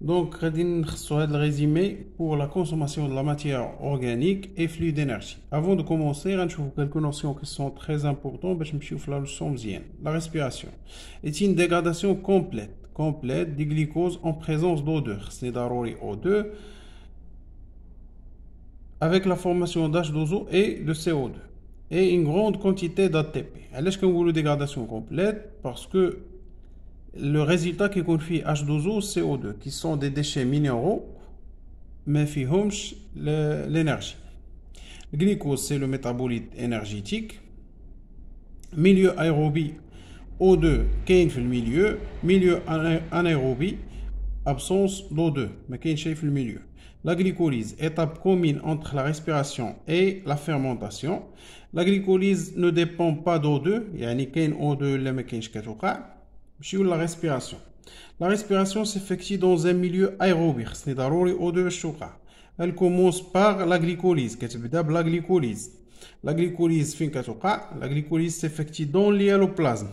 Donc, غادي نخصو هذا الرésumé pour la consommation de la matière organique et flux d'énergie. Avant de commencer, غنشوفوا quelques notions qui sont très importantes باش نمشيو في la leçon مزيان. La respiration est une dégradation complète du glucose en présence d'O2. C'est ضروري O2 avec la formation d'H2O et de CO2 et une grande quantité d'ATP. علاش كنقولوا dégradation complète? Parce que le résultat qui confie H2O, CO2, qui sont des déchets minéraux, mais فيهمش l'énergie. Le glucose, c'est le métabolite énergétique. Milieu aérobie, O2, كاين في الميليو. Milieu anaérobie, absence d'O2, mais كاين شيء في الميليو. La glycolyse, étape commune entre la respiration et la fermentation. La glycolyse ne dépend pas d'O2, يعني كاين O2 ولا ما كاينش كتوقع. La respiration. La respiration s'effectue dans un milieu aérobie. C'est ضروري O2 باش توقع. Elle commence par la glycolyse. كتبدا بلا glycolyse. La glycolyse فين كتوقع؟ La glycolyse s'effectue dans l'hyaloplasme.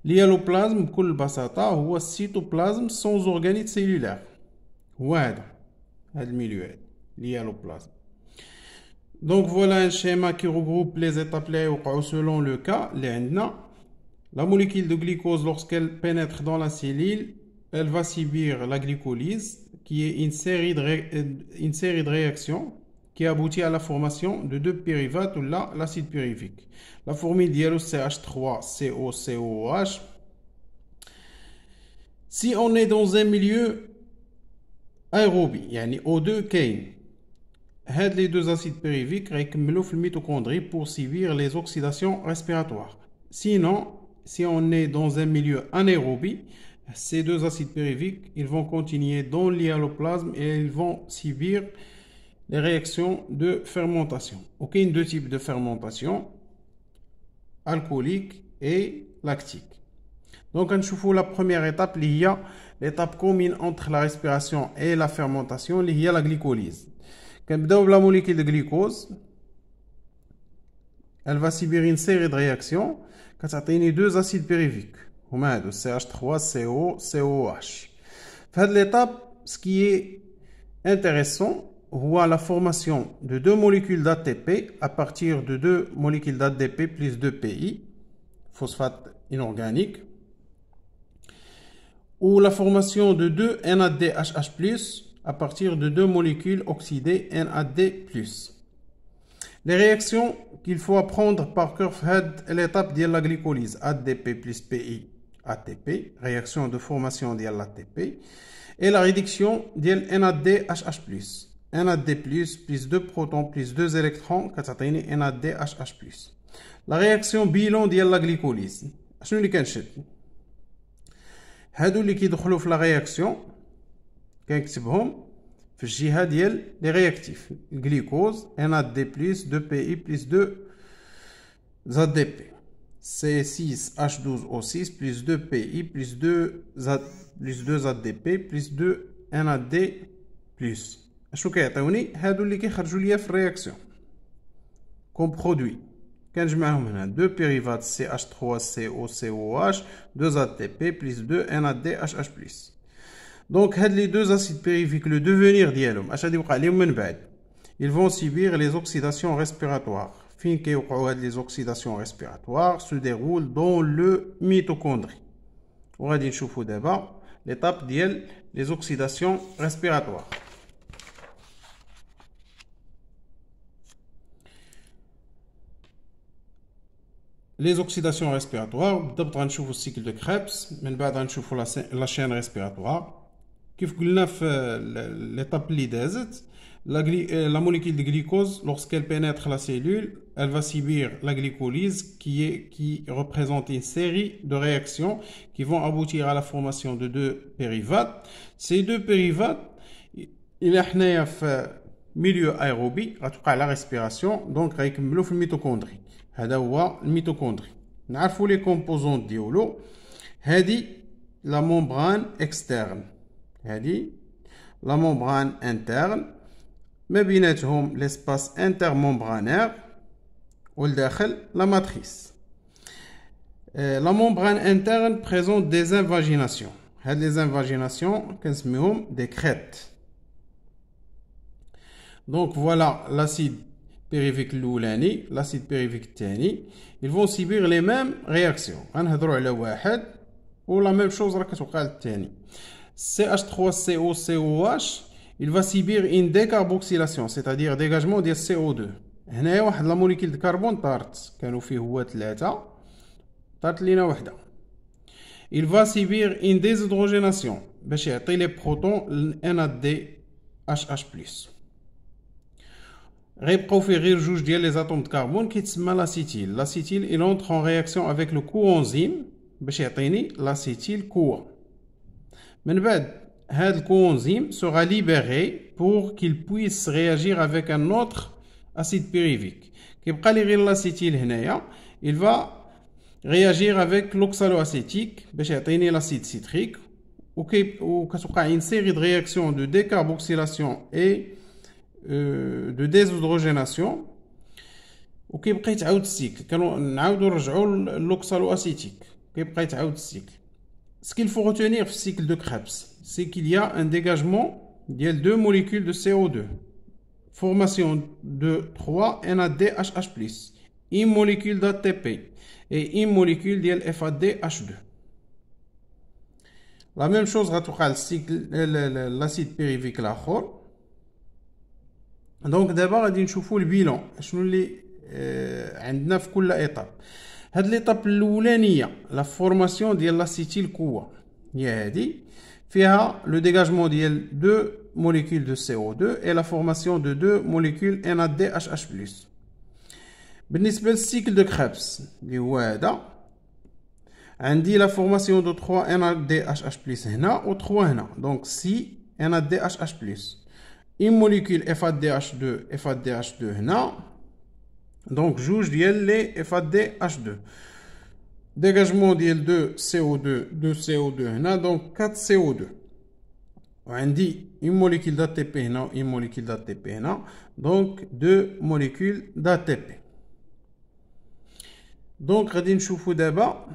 L'hyaloplasme بكل بساطة هو السيتوبلازم sans organettes cellulaires. هو هذا الميليو هذا l'hyaloplasme. Donc voilà un schéma qui regroupe les étapes اللي يوقعوا selon le cas اللي عندنا. La molécule de glucose, lorsqu'elle pénètre dans la cellule, elle va subir la glycolyse, qui est une série de réactions qui aboutit à la formation de deux pyruvats ou là, l'acide pyruvique. La formule dialo CH3COCOH. Si on est dans un milieu aérobie, yani O2 كاين, les deux acides pyruviques récumulent في mitochondrie pour subir les oxydations respiratoires. Sinon, si on est dans un milieu anaérobie, ces deux acides pyruviques, ils vont continuer dans l'hyaloplasme et ils vont subir les réactions de fermentation. Ok, deux types de fermentation, alcoolique et lactique. Donc, on voit la première étape, l'étape commune entre la respiration et la fermentation, il y a la glycolyse. Quand la molécule de glucose, elle va subir une série de réactions. كتعطيني deux acides pyruviques هما هادو CH3COCOH. في هاد l'étape, ce qui est intéressant هو la formation de deux molécules d'ATP à partir de deux molécules d'ADP plus 2 PI, phosphate inorganique, ou la formation de deux NADHH+, à partir de deux molécules oxydées NAD+. Les réactions qu'il faut apprendre par cœur à l'étape de la glycolyse ADP plus PI ATP, réaction de formation de l'ATP, et la réduction de NADHH+. NAD+, plus 2 protons plus 2 électrons, كتعطيني NADHH+. La réaction bilan de la glycolyse. شنو اللي كنشد؟ هادو اللي كيدخلوا في لا رياكسيون كنكتبهم في الجهة ديال لي رياكتيف. الجليكوز NAD+, 2PI plus 2 ADP. C6H12O6 plus 2PI plus 2 ADP plus 2 NAD+. اشنو كيعطيوني؟ هادو اللي كيخرجوا ليا في الرياكسيون كوم برودوي. كنجمعهم هنا 2 pyruvate CH3COCOH 2 ATP plus 2 NADHH+. Donc, les deux acides pyruviques, le devenir d'yalom, ils vont subir les oxydations respiratoires. Fin que les oxydations respiratoires se déroulent dans le mitochondrie. On va dire d'abord l'étape des oxydations respiratoires. Les oxydations respiratoires, d'abord on voit le cycle de Krebs, mais بعد نشوفوا la chaîne respiratoire. كيف قلنا في l'étape اللي دازت, la molécule de glucose, lorsqu'elle pénètre la cellule, elle va subir la glycolyse qui représente une série de réactions qui vont aboutir à la formation de deux pyruvates. Ces deux pyruvates, il y a في milieu aérobie, غتوقع la respiration, donc غيكملوا في الميتوكوندري. هذا هو الميتوكوندري. نعرفوا les composantes ديالو. هذه la membrane externe. هذه la membrane interne ما بيناتهم l'espace intermembranaire والداخل la matrice. La membrane interne présente des invaginations. هاد لي انفاجيناسيون كنسميهم دي كريت. دونك فوالا l'acide périvique الاولاني l'acide périvique الثاني ils vont subir les mêmes réactions. غنهضروا على واحد و لا ميم شوز راه كتوقع للثاني. CH3COCOH il va subir une décarboxylation, c'est-à-dire dégagement ديال CO2. هنايا واحد لا موليكول د كربون طارت، كانوا فيه هو 3 طارت لينا وحده. il va subir une déshydrogénation باش يعطي لي بروتون NADH+. غيبقاو فيه غير جوج ديال لي اتوم د كربون كيتسمى لاسيتيل. لاسيتيل il entre en réaction avec le coenzyme باش يعطيني لاسيتيل كوا. من بعد هاد الكوانزيم sera libéré pour qu'il puisse réagir avec un autre acide pyruvique. كيبقى لي غير لاسيتيل هنايا il va réagir avec l'oxaloacétique باش يعطيني l'acide citrique وكتوقع une série de réactions de décarboxylation et de déshydrogénation وكيبقى يتعاود السيكل. كنعاودو نرجعو للوكسالواسيتيك كيبقى يتعاود السيكل. Ce qu'il faut retenir في cycle de Krebs, c'est qu'il y a un dégagement de deux molécules de CO2, formation de 3 NADH+, une molécule d'ATP et une molécule de FADH2. La même chose غتوقع السيكل l'acide périvique الاخر. دونك دابا غادي نشوفوا البيلون شنو اللي عندنا في كل ايطاب. هاد ليطاب الاولانيه لا فورماسيون ديال لاسيتيل كوا هي هادي فيها لو ديغاجمون ديال دو موليكول دو CO2 et la formation de deux molécules NADH+. بالنسبه للسيكل دو كريبس اللي هو هذا عندي لا فورماسيون دو 3 NADH+ هنا و 3 هنا دونك سي NADH+. une molécule FADH2 هنا donc جوج ديال لي FADH2 dégagement ديال 2 CO2 هنا donc 4 CO2 وعندي une molécule d'ATP هنا و une molécule d'ATP هنا donc 2 molécules d'ATP. donc غادي نشوفوا دابا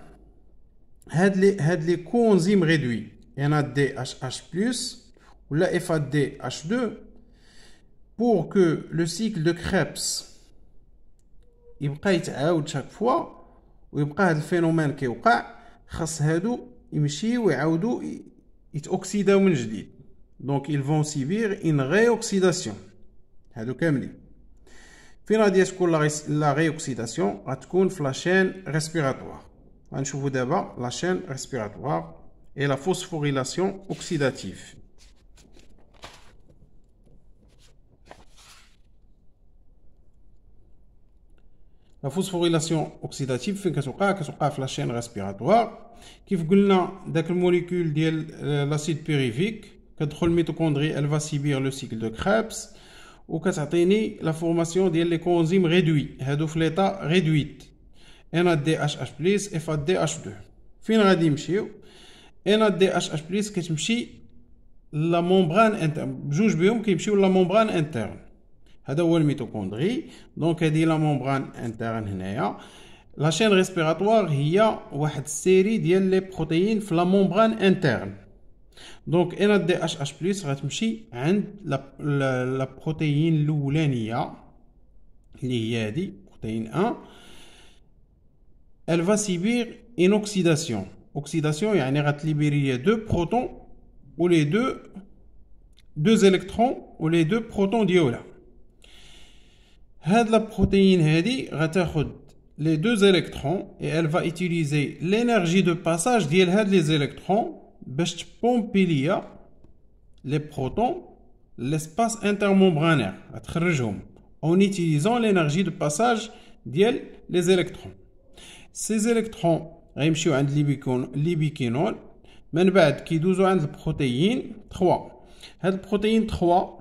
هاد لي كوانزيم ريدوي NADH+ ou la FADH2 pour que le cycle de Krebs يبقى يتعاود chaque fois ويبقى هذا الفينومين كيوقع خاص هادو يمشيو ويعاودوا يتوكسيداو من جديد. donc ils vont subir une réoxydation. هادو كاملين فين غادي تكون لا ريوكسيداسيون؟ غتكون في لا شين ريسبيراتوار. غنشوفوا دابا لا شين ريسبيراتوار et la phosphorylation oxydative. La phosphorylation oxydative فين كتوقع في la chaîne respiratoire. كيف قلنا داك الموليكول ديال l'acide périvique كتدخل الميتوكوندري elle va subir le cycle de Krebs وكتعطيني la formation ديال les coenzymes réduits هادو في l'état réduite NADH+ FADH2. فين غادي يمشيو؟ NADH+ كتمشي لا ممبران انترن بجوج بهم كيمشيو لا ممبران انترن. هذا هو الميتوكوندري. دونك هذه لا ممبران انترن هنايا. لا شين ريسبيراتوار هي واحد السيري ديال لي بروتيين في لا ممبران انترن. دونك NADH+ غتمشي عند لا بروتيين الاولانيه اللي هي هذه بروتيين 1. elle va subir une oxydation. oxydation يعني غتليبيري دو بروتون و لي دو électrons و لي دو بروتون ديالها. هاد لا بروتيين هادي غتاخد les deux électrons et elle va utiliser l'énergie de passage ديال هاد les électrons باش تبومبي ليا les protons l'espace intermembranaire غتخرجهم en utilisant l'énergie de passage ديال les électrons. ces électrons غيمشيو عند ليبيكينول من بعد كيدوزو عند البروتيين 3. هاد البروتيين 3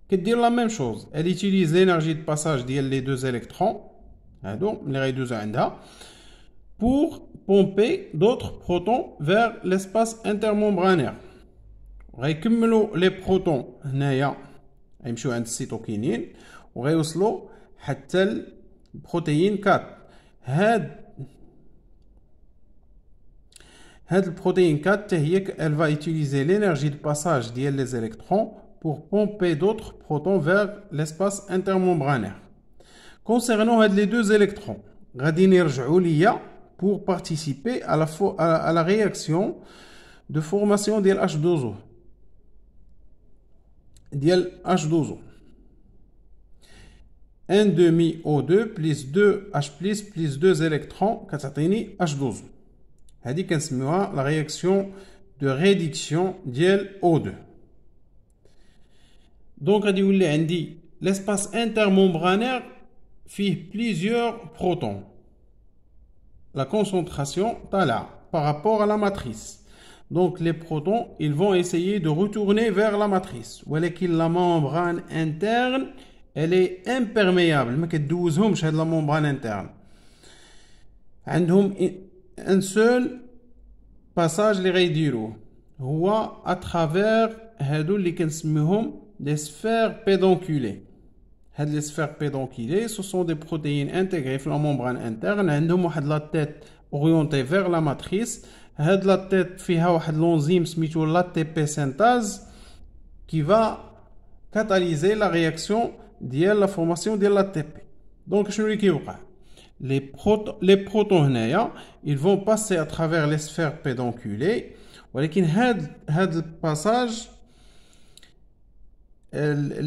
كدير لا ميم شوز elle utilise l'énergie de passage ديال les deux électrons هادو ملي غيدوزو عندها pour pomper d'autres protons vers l'espace intermembranaire. غيكملوا لي بروتون هنايا غيمشيو عند السيتوكينين وغيوصلوا حتى البروتيين 4. هاد Cette protéine 4, elle va utiliser l'énergie de passage des électrons pour pomper d'autres protons vers l'espace intermembranaire. Concernant les deux électrons, pour participer à la réaction de formation de H2O. H2O. 1 demi O2 plus 2H plus 2 électrons, H2O. C'est la réaction de réduction de O2. Donc, l'espace intermembranaire fait plusieurs protons. La concentration est là par rapport à la matrice. Donc, les protons, ils vont essayer de retourner vers la matrice. La membrane interne, elle est imperméable. ما كتدوزهمش هاد la membrane interne. عندهم un seul passage اللي غيديروه هو à travers هادو اللي كنسميهم des sphères pédonculées. Les sphères pédonculées, ce sont des protéines intégrées dans la membrane interne. Elles ont la tête orientée vers la matrice. La tête a l'enzyme l'ATP synthase qui va catalyser la réaction de la formation de l'ATP. Donc, les protons, ils vont passer à travers les sphères pédonculées. Mais ce passage,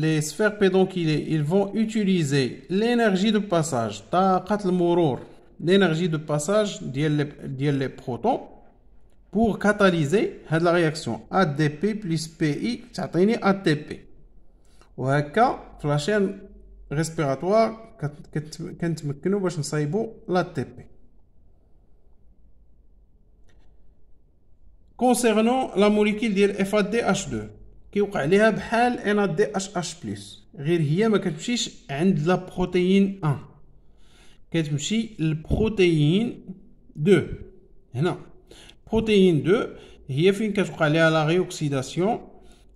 les sphères pédonculées, ils vont utiliser l'énergie de passage, l'énergie de passage des protons pour catalyser la réaction ADP plus PI, ça donne ATP. Et la chaîne respiratoire, كنتمكنوا باش نصايبوا l'ATP. Concernant la molécule ديال FADH2, كيوقع عليها بحال NADH+. غير هي ما كتمشيش عند لا بروتين 1 كتمشي للبروتين 2. هنا بروتين 2 هي فين كتوقع عليها لا ريوكسيداسيون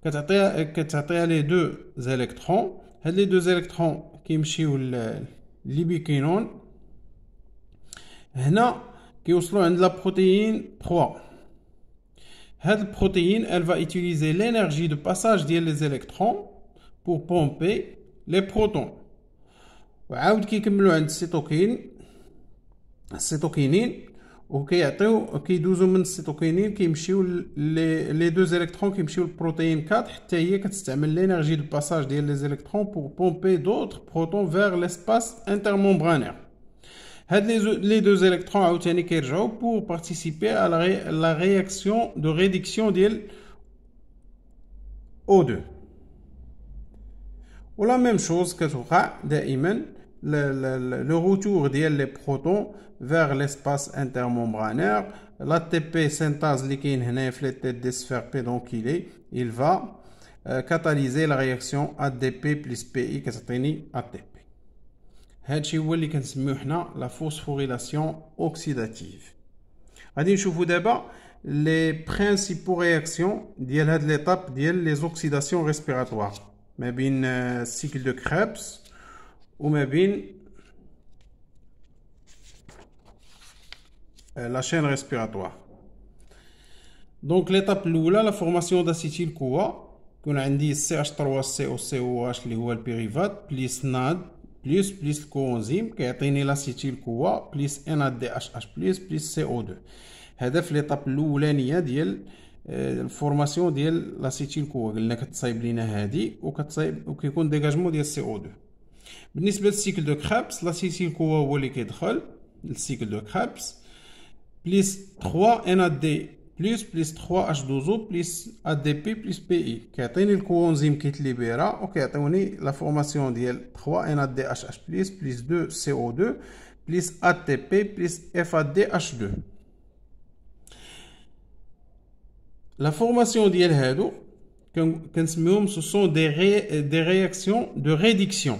كتعطيها لي دو زيليكترون. هاد لي دو زيليكترون كيمشيو لليبيكينون. هنا كيوصلوا عند لا بروتين 3. Cette protéine, elle va utiliser l'énergie de passage des électrons pour pomper les protons. وعاود كيكملوا عند السيتوكينين وكيدوزوا من السيتوكينين كيمشيو لي دو électrons كيمشيو للبروتين 4 حتى هي كتستعمل l'énergie de passage des électrons pour pomper d'autres protons vers l'espace intermembranaire. Les deux électrons pour participer à la réaction de réduction de O2. Ou la même chose que le retour des protons vers l'espace intermembranaire, l'ATP synthase qui est des sphères pédonculées, il va catalyser la réaction ADP plus PI qui est ATP. هادشي هو اللي كنسميوه حنا لا فوسفوريلاسيون اوكسيداتيف. غادي نشوفوا دابا لي برينسيبو رياكسيون ديال هاد ليطاب ديال لي زوكسيداسيون ريسبيراتوار ما بين السيكل دو كريبس وما بين لا شين ريسبيراتوار. دونك ليطاب الاولى لا فورماسيون داسيتيل كوا كون عندي CH3COCOH اللي هو البيريفات بليس ناد بلس الكوانزيم كيعطيني لاسيتيل كوا بلس NADH+ بلس CO2. هذا في ليطاب الاولانيه ديال الفورماسيون ديال لاسيتيل كوا. قلنا كتصايب لينا هادي وكيكون ديجاجمون ديال CO2. بالنسبه للسيكل دو كريبس لاسيتيل كوا هو اللي كيدخل للسيكل دو كريبس بلس 3 NAD plus 3H2O plus ADP plus PI كيعطيني الكوانزيم كيتليبيرا وكيعطيوني لا فورماسيون ديال 3 NADH+ plus 2 CO2 plus ATP plus FADH2. La formation ديال هادو كنسميهم ce sont des réactions de réduction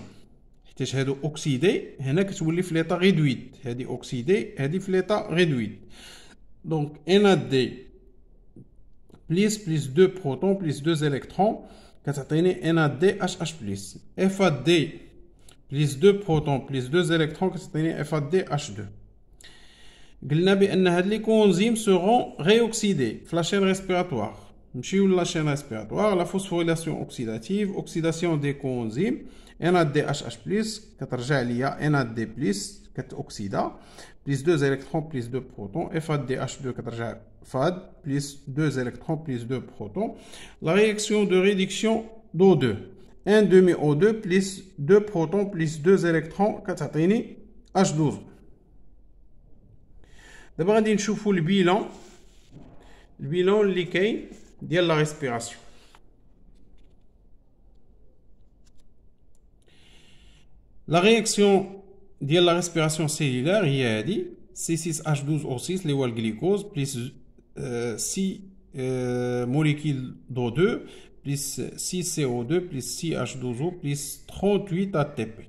حيت هادو اوكسيدي هنا كتولي في ليطا ريدويت. هادي اوكسيدي هادي في ليطا ريدويت. Donc NAD plus 2 protons plus 2 électrons كتعطيني NADH+. FAD plus 2 protons plus 2 électrons كتعطيني FADH2. قلنا بأن هاد لي كونزيم seront réoxydés في la chaîne respiratoire. نمشيو لا chaîne respiratoire. La phosphorylation oxydative, oxydation des coenzymes NADH+, كترجع ليا NAD+, كتأكسيدا plus 2 électrons plus 2 protons, FADH2 كترجع FAD plus 2 électrons plus 2 protons. La réaction de réduction d'O2, 1 demi O2 plus 2 protons plus 2 électrons كتعطيني H12. دابا غادي نشوفوا البيلون اللي كاين ديال لا ريسبيراسيون. لا رياكسيون ديال لا ريسبيراسيون سيلولار هي هادي C6H12O6 اللي هو الجليكوز بليس 6 موليكيل d'O2 بليس 6 CO2 بليس CH12O بليس 38 ATP.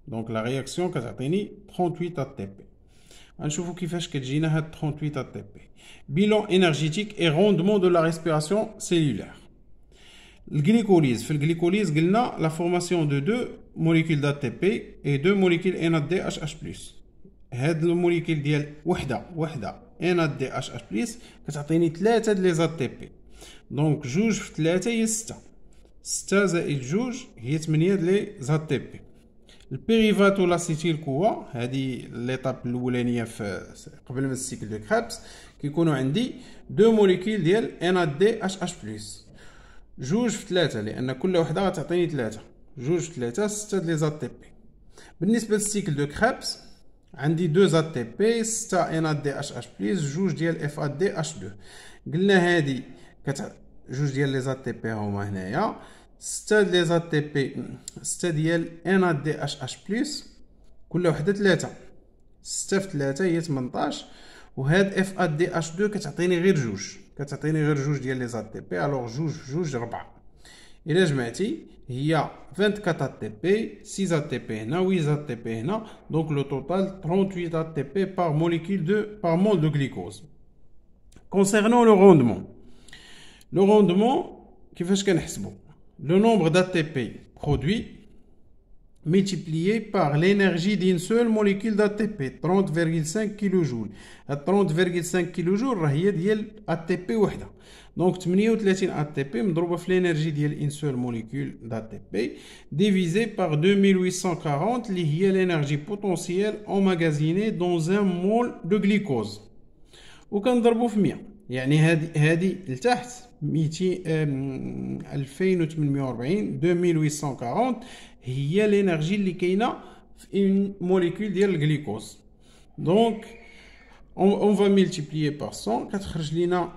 دونك لا رياكسيون كتعطيني 38 ATP. غنشوفوا كيفاش كتجينا هاد 38 ATP. Bilan énergétique et rendement de la respiration cellulaire. Le glycolyse. في الجليكوليز قلنا la formation de 2 molécules d'ATP et 2 molécules NADH+. هاد الموليكيل ديال وحده NADH+, كتعطيني 3 د لي ATP. دونك 2 في 3 هي 6. 6 زائد 2 هي 8 د لي ATP. البيريفات ولا سيتيل كوا هذه ليطاب الاولانيه في قبل من السيكل دو كريبس كيكونوا عندي 2 موليكيل ديال NADH+. 2 في 3 لان كل وحده غتعطيني 3. 2 في 3 6 د لي ATP. بالنسبه للسيكل دو كريبس عندي 2 ATP 6 NADH+, 2 ديال FADH2. قلنا هذه 2 ديال لي ATP هما هنايا 6 ديال لي ATP 6 ديال NADH+, كل وحده 3. 6 في 3 هي 18. وهاد FADH2 كتعطيني غير 2 ديال لي ATP. الوغ 2 في 2 4. الا جمعتي هي 24 ATP 6 ATP هنا 8 ATP هنا. دونك لو توتال 38 ATP par molécule par mole de glucose. Concernant le rendement كيفاش كنحسبو؟ Le nombre d'ATP produit multiplié par l'énergie d'une seule molécule d'ATP 30,5 kJ. 30,5 kJ هي ديال ATP وحده. دونك 38 ATP مضروبه في l'énergie ديال une seule molécule d'ATP divisé par 2840 اللي هي l'énergie potentielle emmagasinée dans un mole de glucose. وكنضربو في 100 يعني هذه لتحت 2840 2840 هي الانرجي اللي كاينه في une molécule ديال الجليكوز. دونك on va multiplier par 100 كتخرج لينا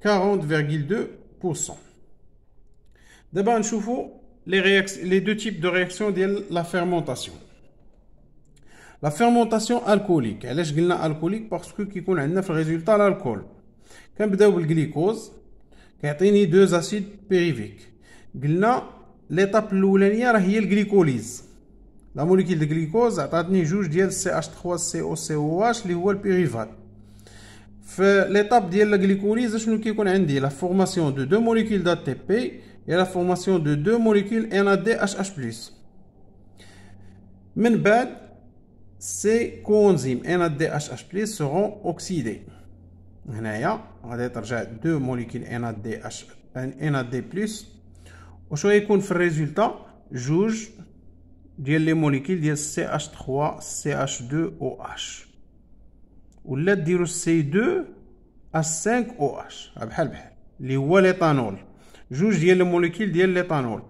40,2%. دابا نشوفوا les deux types de réactions ديال la fermentation. La fermentation alcoolique. علاش قلنا alcoolique؟ باسكو كيكون عندنا في الريزولتا الالكول. كنبداو بالجليكوز كيعطيني 2 اسيد بيريفيك. قلنا ليطاب الاولانيه راه هي الجليكوليز. لا موليكيل دو جليكوز عطاتني 2 ديال CH3COCOH اللي هو البيريفات. في ليطاب ديال الجليكوليز شنو كيكون عندي؟ لا فورماسيون دو 2 موليكيل d'ATP et la formation de 2 molécules NADH+. من بعد ces coenzymes NADH+ seront oxydés. هنايا غادي ترجع 2 موليكيل NAD+. وشو يكون في الريزولتا؟ 2 ديال لي موليكيل ديال CH3CH2OH ولا ديروا C2H5OH بحال اللي هو ليتانول. 2 ديال لي موليكيل ديال ليتانول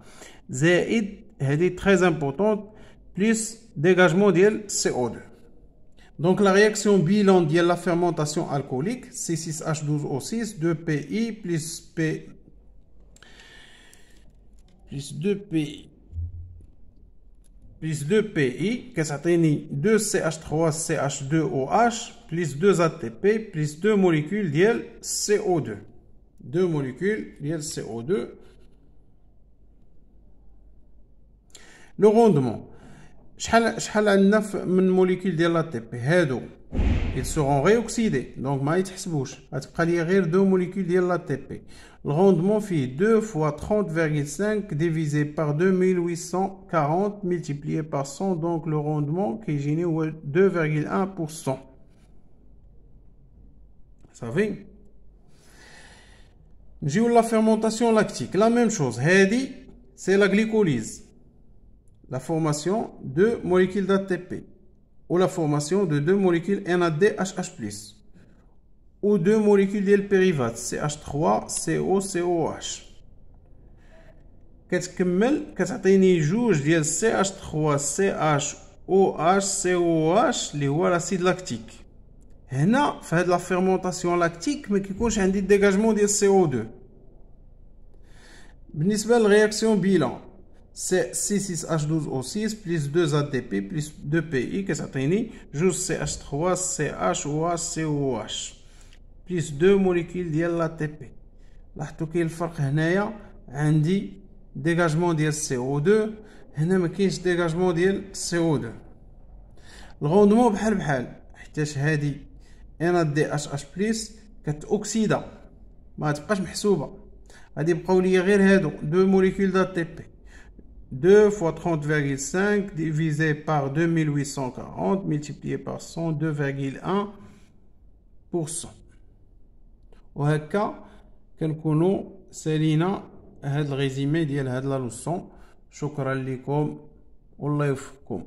زائد هذه تري امبورطونط بلس ديغاجمون ديال CO2. Donc la réaction bilan de la fermentation alcoolique, C6H12O6, 2PI plus 2PI, كتعطيني 2CH3CH2OH plus 2 ATP plus 2 molécules ديال CO2. 2 molécules ديال CO2. Le rendement. شحال عندنا من موليكيل ديال لاتيبي هادو ils seront réoxydés دونك ما يتحسبوش غتبقى لي غير 2 موليكيل ديال لاتيبي. الروندمون فيه 2 fois 30,5 divisé par 2840 multiplié par 100 donc le rendement كيجيني هو 2,1%. صافي. نجيو لا fermentation lactique, la même chose. هادي c'est la glycolyse, la formation de molécules d'ATP ou la formation de deux molécules NADHH+, ou deux molécules ديال périvate CH3 CO COH. كتكمل كتعطيني جوج ديال CH3 CHOH COH اللي هو لاسيد لاكتيك. هنا في هاد لا فيرمونطاسيون لاكتيك ما كيكونش عندي ديغاجمون ديال CO2. بالنسبه للرياكسيون بيلان سي C6H12O6 بلس 2 ADP بلس 2 PI كتعطيني جوج CH3 CHOH COH بلس 2 موليكول ديال لا تي بي. لاحظتوا كاين الفرق هنايا، عندي ديغاجمون ديال CO2، هنا ما كاينش ديغاجمون ديال CO2. الغوندمون بحال بحال حيتاش هادي NADHH+ كتوكسيدا ما تبقاش محسوبه، غادي يبقاو ليا غير هادو دو موليكول دا تي بي 2 fois 30,5 divisé par 2840 multiplié par 102,1%. وهكا كنكونوا سالينا هاد الريزيمي ديال هاد لا لوسون. شكرا لكم والله يوفقكم.